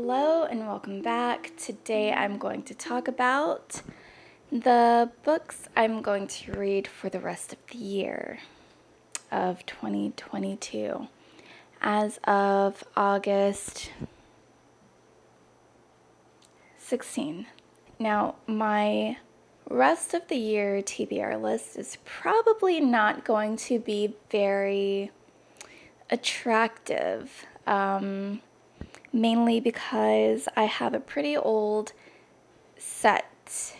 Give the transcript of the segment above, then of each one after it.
Hello and welcome back. Today I'm going to talk about the books I'm going to read for the rest of the year of 2022 as of August 16. Now, my rest of the year TBR list is probably not going to be very attractive. Mainly because I have a pretty old set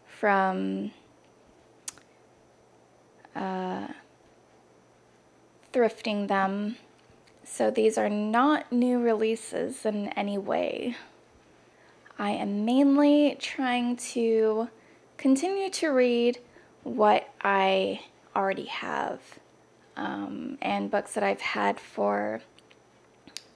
from thrifting them. So these are not new releases in any way. I am mainly trying to continue to read what I already have, and books that I've had for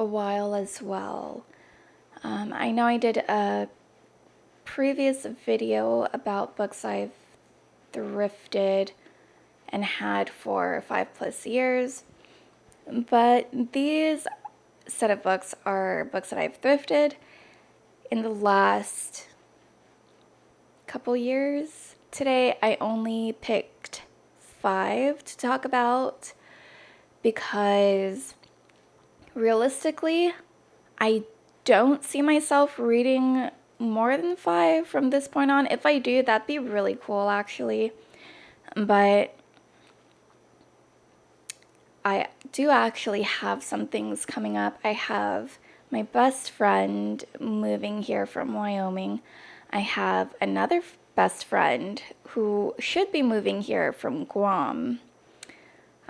a while as well. I know I did a previous video about books I've thrifted and had for 5+ years, but these set of books are books that I've thrifted in the last couple years. Today I only picked 5 to talk about because realistically, I don't see myself reading more than 5 from this point on. If I do, that'd be really cool, actually. But I do actually have some things coming up. I have my best friend moving here from Wyoming. I have another best friend who should be moving here from Guam.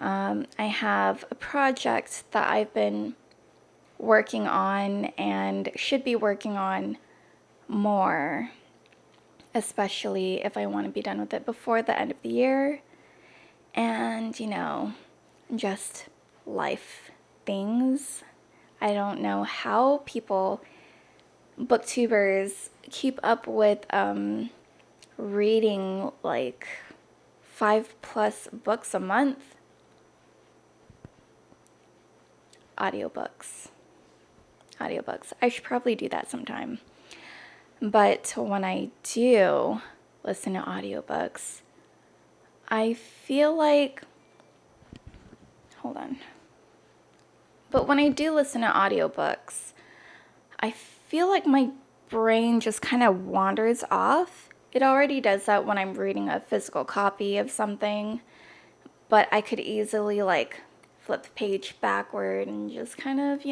I have a project that I've been working on and should be working on more, especially if I want to be done with it before the end of the year. And, just life things. I don't know how booktubers keep up with reading like 5+ books a month. Audiobooks. I should probably do that sometime. But when I do listen to audiobooks, I feel like, But when I do listen to audiobooks, I feel like my brain just kind of wanders off. It already does that when I'm reading a physical copy of something, but I could easily flip the page backward and just kind of,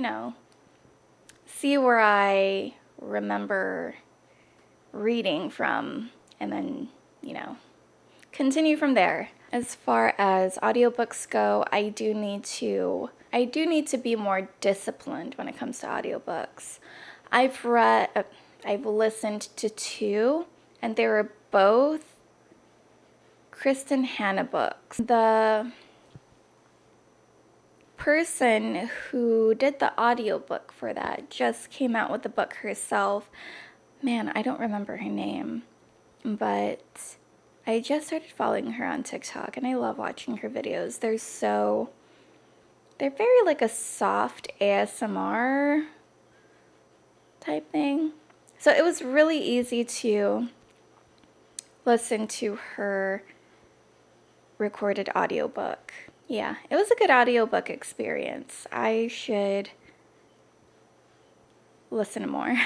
see where I remember reading from and then, continue from there. As far as audiobooks go, I do need to be more disciplined when it comes to audiobooks. I've listened to 2, and they were both Kristen Hanna books. The person who did the audiobook for that just came out with the book herself. Man, I don't remember her name, but I just started following her on TikTok and I love watching her videos. They're very like a soft ASMR type thing. So it was really easy to listen to her recorded audiobook. Yeah, it was a good audiobook experience. I should listen to more.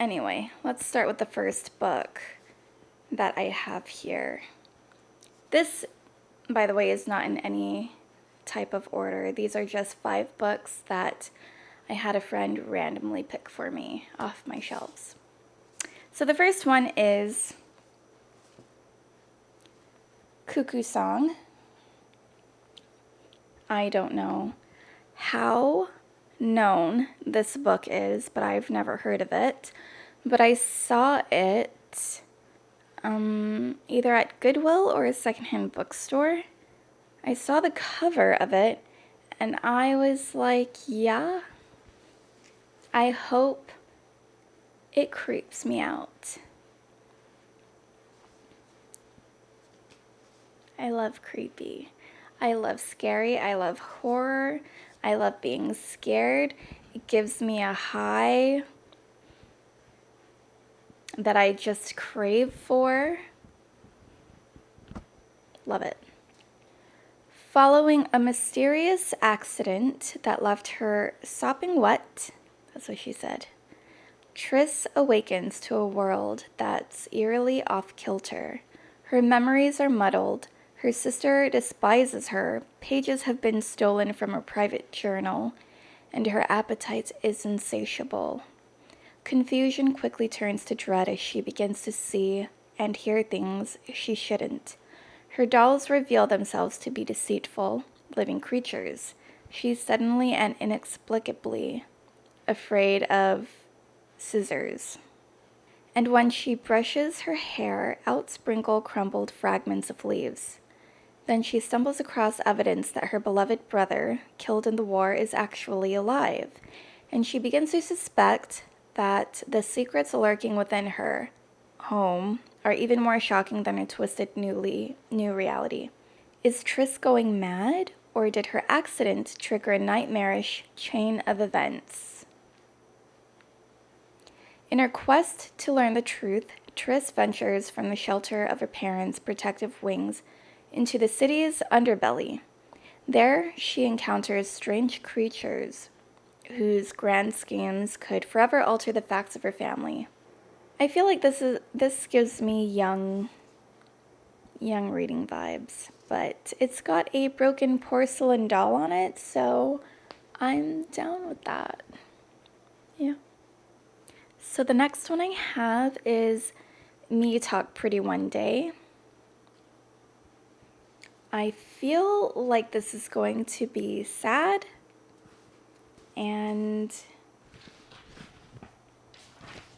Anyway, let's start with the first book that I have here. This, by the way, is not in any type of order. These are just 5 books that I had a friend randomly pick for me off my shelves. So the first one is Cuckoo Song. I don't know how known this book is, but I've never heard of it. But I saw it either at Goodwill or a secondhand bookstore. I saw the cover of it and I was like, yeah, I hope it creeps me out. I love creepy. I love scary. I love horror. I love being scared. gives me a high that I just crave for. Love it. Following a mysterious accident that left her sopping wet, that's what she said, Triss awakens to a world that's eerily off-kilter. Her memories are muddled. Her sister despises her. Pages have been stolen from her private journal, and her appetite is insatiable. Confusion quickly turns to dread as she begins to see and hear things she shouldn't. Her dolls reveal themselves to be deceitful, living creatures. She's suddenly and inexplicably afraid of scissors. And when she brushes her hair, out sprinkle crumbled fragments of leaves. Then she stumbles across evidence that her beloved brother, killed in the war, is actually alive, and she begins to suspect that the secrets lurking within her home are even more shocking than a twisted new reality. Is Triss going mad, or did her accident trigger a nightmarish chain of events? In her quest to learn the truth, Triss ventures from the shelter of her parents' protective wings into the city's underbelly. There, she encounters strange creatures whose grand schemes could forever alter the facts of her family. I feel like this gives me young reading vibes, but it's got a broken porcelain doll on it, so I'm down with that. Yeah. So the next one I have is Me Talk Pretty One Day. I feel like this is going to be sad, and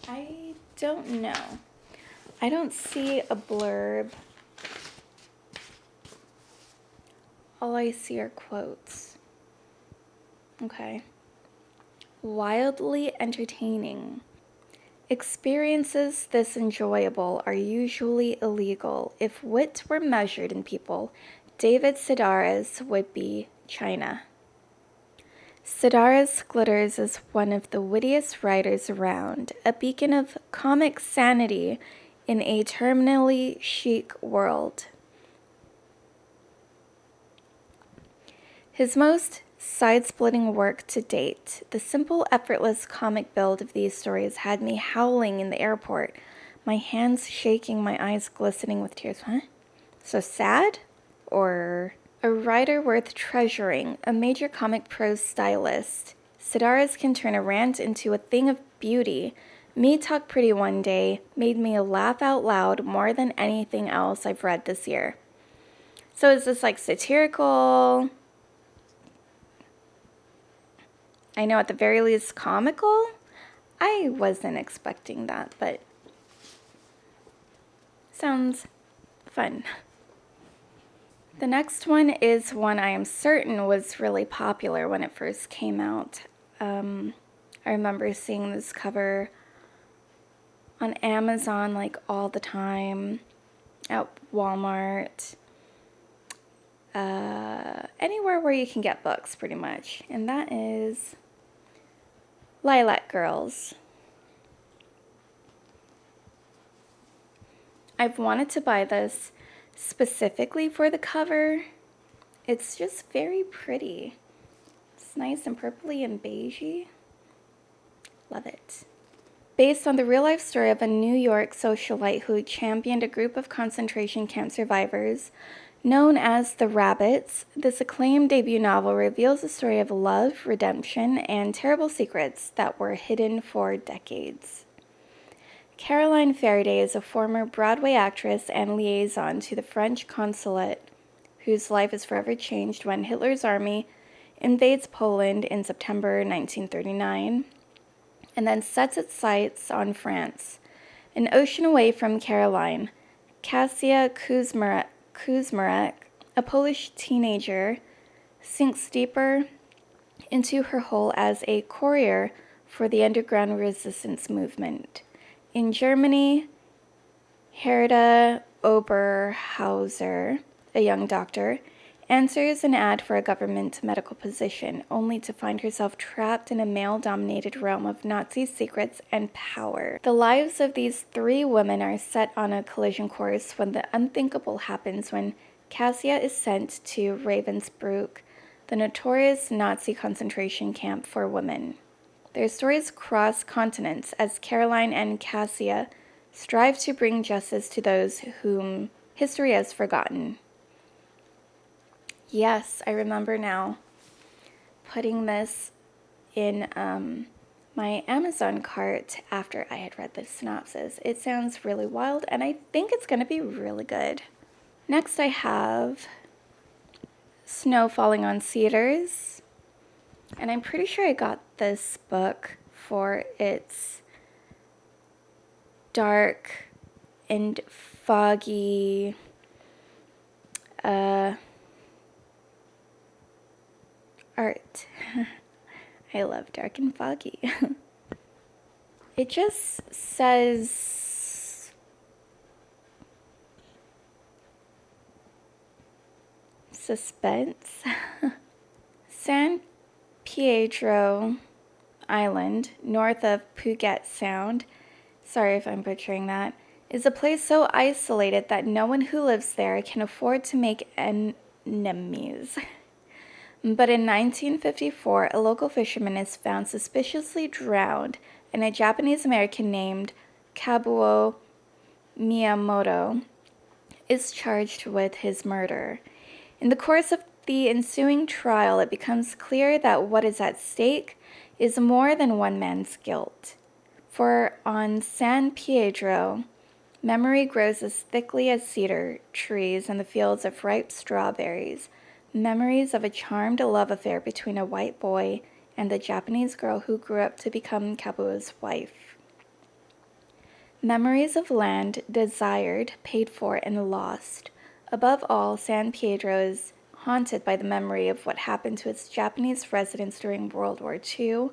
I don't know. I don't see a blurb. All I see are quotes. Okay. Wildly entertaining. Experiences this enjoyable are usually illegal. If wit were measured in people, David Sedaris would be China. Sedaris glitters as one of the wittiest writers around, a beacon of comic sanity in a terminally chic world. His most side-splitting work to date, the simple, effortless comic build of these stories had me howling in the airport, my hands shaking, my eyes glistening with tears. Huh? So sad? Or a writer worth treasuring, a major comic prose stylist. Sedaris can turn a rant into a thing of beauty. Me Talk Pretty One Day made me laugh out loud more than anything else I've read this year. So is this like satirical? I know at the very least comical? I wasn't expecting that, but sounds fun. The next one is one I am certain was really popular when it first came out. I remember seeing this cover on Amazon like all the time, at Walmart, anywhere where you can get books pretty much. And that is Lilac Girls. I've wanted to buy this specifically for the cover. It's just very pretty. It's nice and purpley and beigey. Love it. Based on the real-life story of a New York socialite who championed a group of concentration camp survivors known as the Rabbits, this acclaimed debut novel reveals the story of love, redemption, and terrible secrets that were hidden for decades. Caroline Faraday is a former Broadway actress and liaison to the French consulate, whose life is forever changed when Hitler's army invades Poland in September 1939, and then sets its sights on France. An ocean away from Caroline, Kasia Kuzmarek, a Polish teenager, sinks deeper into her hole as a courier for the underground resistance movement. In Germany, Herta Oberhauser, a young doctor, answers an ad for a government medical position, only to find herself trapped in a male-dominated realm of Nazi secrets and power. The lives of these three women are set on a collision course when the unthinkable happens when Cassia is sent to Ravensbrück, the notorious Nazi concentration camp for women. Their stories cross continents as Caroline and Cassia strive to bring justice to those whom history has forgotten. Yes, I remember now putting this in my Amazon cart after I had read the synopsis. It sounds really wild, and I think it's going to be really good. Next, I have Snow Falling on Cedars, and I'm pretty sure I got this book for its dark and foggy art. I love dark and foggy. It just says suspense. San Pietro Island, north of Puget Sound, sorry if I'm butchering that, is a place so isolated that no one who lives there can afford to make enemies. But in 1954, a local fisherman is found suspiciously drowned, and a Japanese American named Kabuo Miyamoto is charged with his murder. In the course of the ensuing trial, it becomes clear that what is at stake is more than one man's guilt. For on San Pietro, memory grows as thickly as cedar trees in the fields of ripe strawberries, memories of a charmed love affair between a white boy and the Japanese girl who grew up to become Kabuo's wife. Memories of land desired, paid for, and lost. Above all, San Pietro is haunted by the memory of what happened to its Japanese residents during World War II,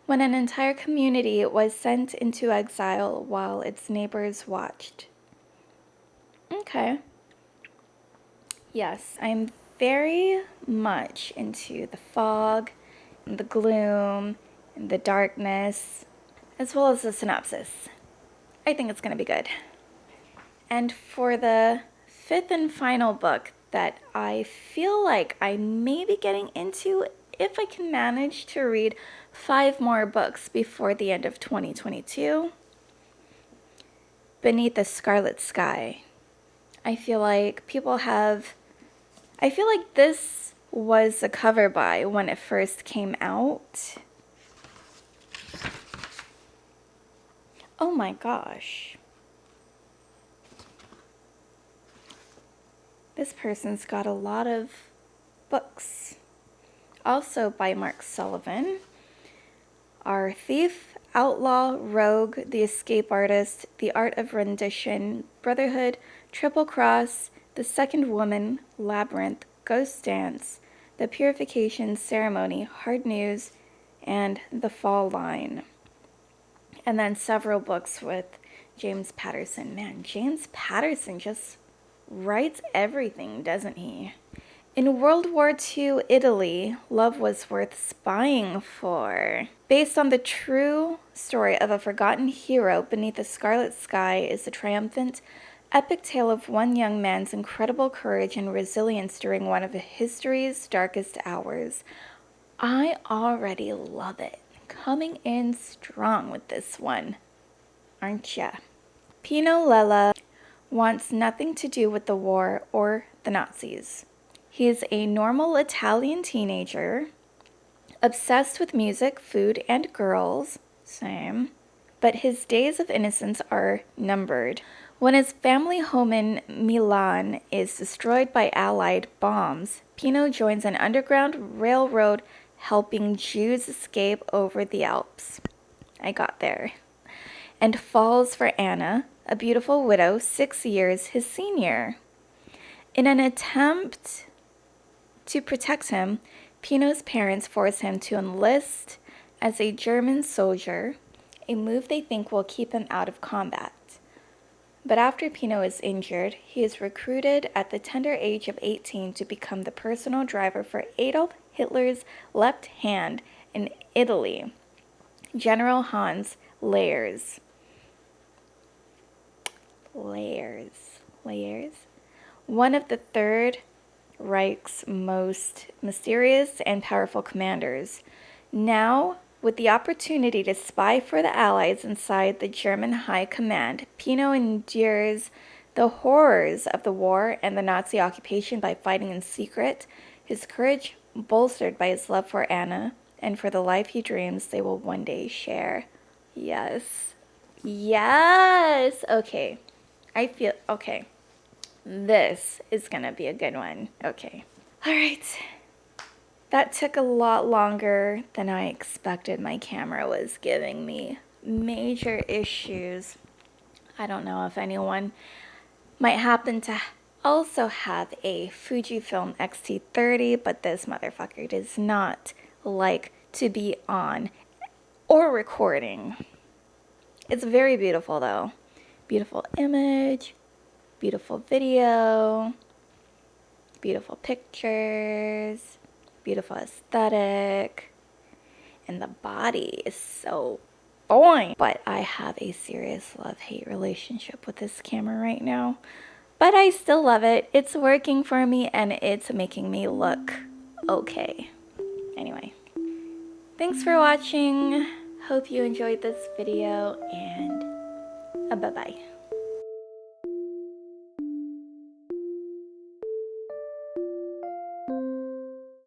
when an entire community was sent into exile while its neighbors watched. Okay. Yes, I'm very much into the fog, and the gloom, and the darkness, as well as the synopsis. I think it's going to be good. And for the fifth and final book that I feel like I may be getting into, if I can manage to read 5 more books before the end of 2022, Beneath the Scarlet Sky. I feel like this was a cover buy when it first came out. Oh my gosh. This person's got a lot of books. Also by Mark Sullivan. Our Thief, Outlaw, Rogue, The Escape Artist, The Art of Rendition, Brotherhood, Triple Cross, The Second Woman, Labyrinth, Ghost Dance, The Purification Ceremony, Hard News, and The Fall Line. And then several books with James Patterson. Man, James Patterson just writes everything, doesn't he? In World War II Italy, love was worth spying for. Based on the true story of a forgotten hero, Beneath the Scarlet Sky is a triumphant, epic tale of one young man's incredible courage and resilience during one of history's darkest hours. I already love it. Coming in strong with this one, aren't ya? Pino Lella wants nothing to do with the war or the Nazis. He is a normal Italian teenager, obsessed with music, food, and girls, same, but his days of innocence are numbered. When his family home in Milan is destroyed by Allied bombs, Pino joins an underground railroad helping Jews escape over the Alps. I got there. And falls for Anna, a beautiful widow 6 years his senior. In an attempt to protect him, Pino's parents force him to enlist as a German soldier, a move they think will keep him out of combat. But after Pino is injured, he is recruited at the tender age of 18 to become the personal driver for Adolf Hitler's left hand in Italy, General Hans Leyers. One of the Third Reich's most mysterious and powerful commanders. Now, with the opportunity to spy for the Allies inside the German High Command, Pino endures the horrors of the war and the Nazi occupation by fighting in secret, his courage bolstered by his love for Anna and for the life he dreams they will one day share. Yes. Yes! Okay. Okay. This is gonna be a good one. Okay. All right. That took a lot longer than I expected. My camera was giving me major issues. I don't know if anyone might happen to also have a Fujifilm X-T30, but this motherfucker does not like to be on or recording. It's very beautiful though. Beautiful image, beautiful video, beautiful pictures, beautiful aesthetic, and the body is so boing. But I have a serious love-hate relationship with this camera right now. But I still love it. It's working for me and it's making me look okay. Anyway, thanks for watching. Hope you enjoyed this video and bye-bye.